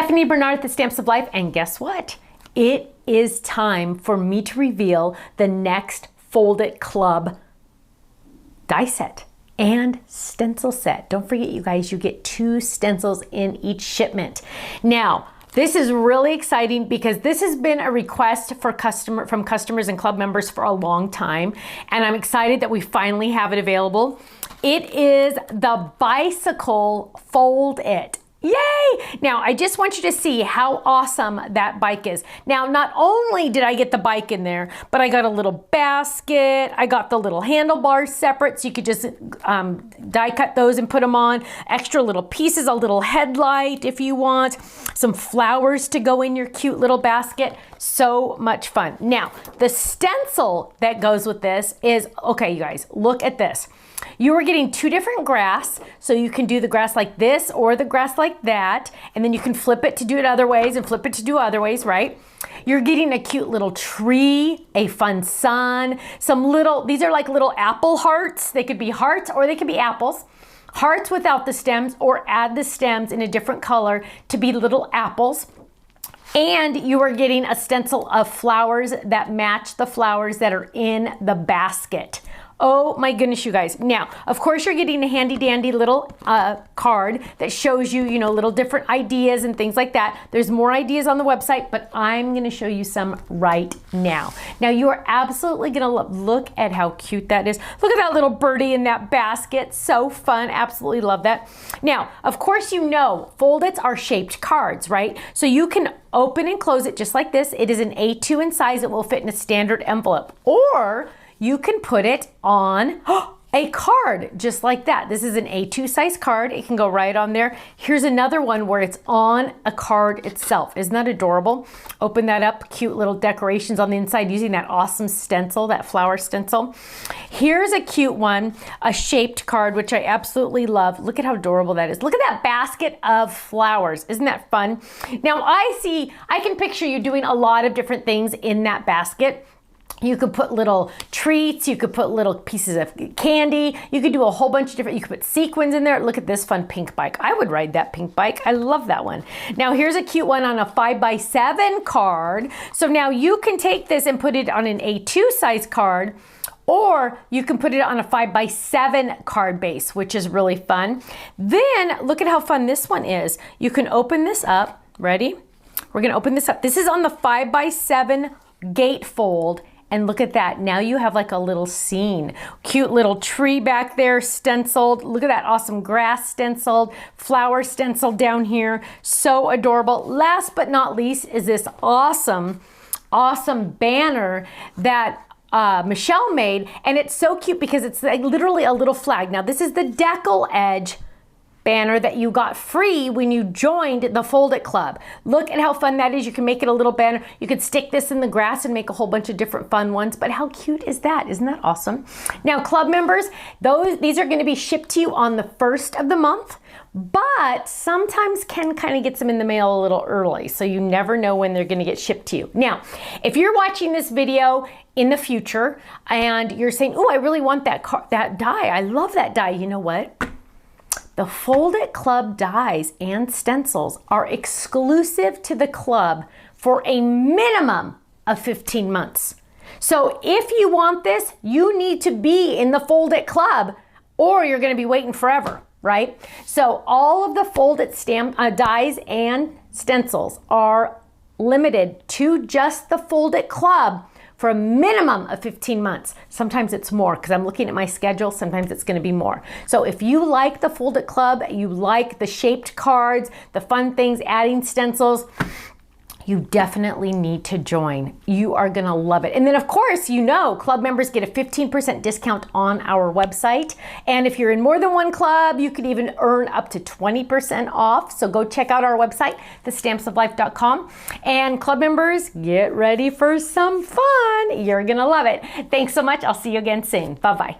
Stephanie Bernard at the Stamps of Life, and guess what? It is time for me to reveal the next Fold It Club die set and stencil set. Don't forget, you guys, you get 2 stencils in each shipment. Now, this is really exciting because this has been a request from customers and club members for a long time, and I'm excited that we finally have it available. It is the Bicycle Fold It. Yay! Now, I just want you to see how awesome that bike is. Now, not only did I get the bike in there, but I got a little basket. I got the little handlebars separate, so you could just die cut those and put them on. Extra little pieces, a little headlight if you want, some flowers to go in your cute little basket. So much fun. Now, the stencil that goes with this is, okay, you guys, look at this. You are getting 2 different grass, so you can do the grass like this or the grass like that, and then you can flip it to do it other ways and flip it to do other ways, right? You're getting a cute little tree, a fun sun, some little, these are like little apple hearts. They could be hearts or they could be apples. Hearts without the stems, or add the stems in a different color to be little apples. And you are getting a stencil of flowers that match the flowers that are in the basket. Oh my goodness, you guys. Now, of course, you're getting a handy dandy little card that shows you, little different ideas and things like that. There's more ideas on the website, but I'm going to show you some right now. Now, you are absolutely going to look at how cute that is. Look at that little birdie in that basket. So fun. Absolutely love that. Now, of course, Fold-Its are shaped cards, right? So you can open and close it just like this. It is an A2 in size. It will fit in a standard envelope. Or you can put it on a card just like that. This is an A2 size card. It can go right on there. Here's another one where it's on a card itself. Isn't that adorable? Open that up, cute little decorations on the inside using that awesome stencil, that flower stencil. Here's a cute one, a shaped card, which I absolutely love. Look at how adorable that is. Look at that basket of flowers. Isn't that fun? Now I can picture you doing a lot of different things in that basket. You could put little treats, you could put little pieces of candy, you could do a whole bunch of different, you could put sequins in there. Look at this fun pink bike. I would ride that pink bike. I love that one. Now here's a cute one on a 5x7 card. So now you can take this and put it on an A2 size card, or you can put it on a 5x7 card base, which is really fun. Then look at how fun this one is. You can open this up. Ready? We're gonna open this up. This is on the 5x7 gatefold. And look at that, now you have like a little scene. Cute little tree back there stenciled. Look at that awesome grass stenciled, flower stenciled down here. So adorable. Last but not least is this awesome banner that Michelle made. And it's so cute because it's like literally a little flag. Now this is the decal edge banner that you got free when you joined the Fold It Club. Look at how fun that is. You can make it a little banner. You could stick this in the grass and make a whole bunch of different fun ones, but how cute is that? Isn't that awesome? Now, club members, these are going to be shipped to you on the 1st of the month, but sometimes Ken kind of gets them in the mail a little early, so you never know when they're going to get shipped to you. Now, if you're watching this video in the future and you're saying, oh, I really want that die. I love that die. You know what? The Fold It Club dies and stencils are exclusive to the club for a minimum of 15 months. So if you want this, you need to be in the Fold It Club or you're going to be waiting forever, right? So all of the Fold It dies and stencils are limited to just the Fold It Club for a minimum of 15 months. Sometimes it's more because I'm looking at my schedule. Sometimes it's going to be more. So if you like the Fold It Club, you like the shaped cards, the fun things, adding stencils, you definitely need to join. You are gonna love it. And then of course, club members get a 15% discount on our website. And if you're in more than one club, you could even earn up to 20% off. So go check out our website, thestampsoflife.com. And club members, get ready for some fun. You're gonna love it. Thanks so much. I'll see you again soon. Bye-bye.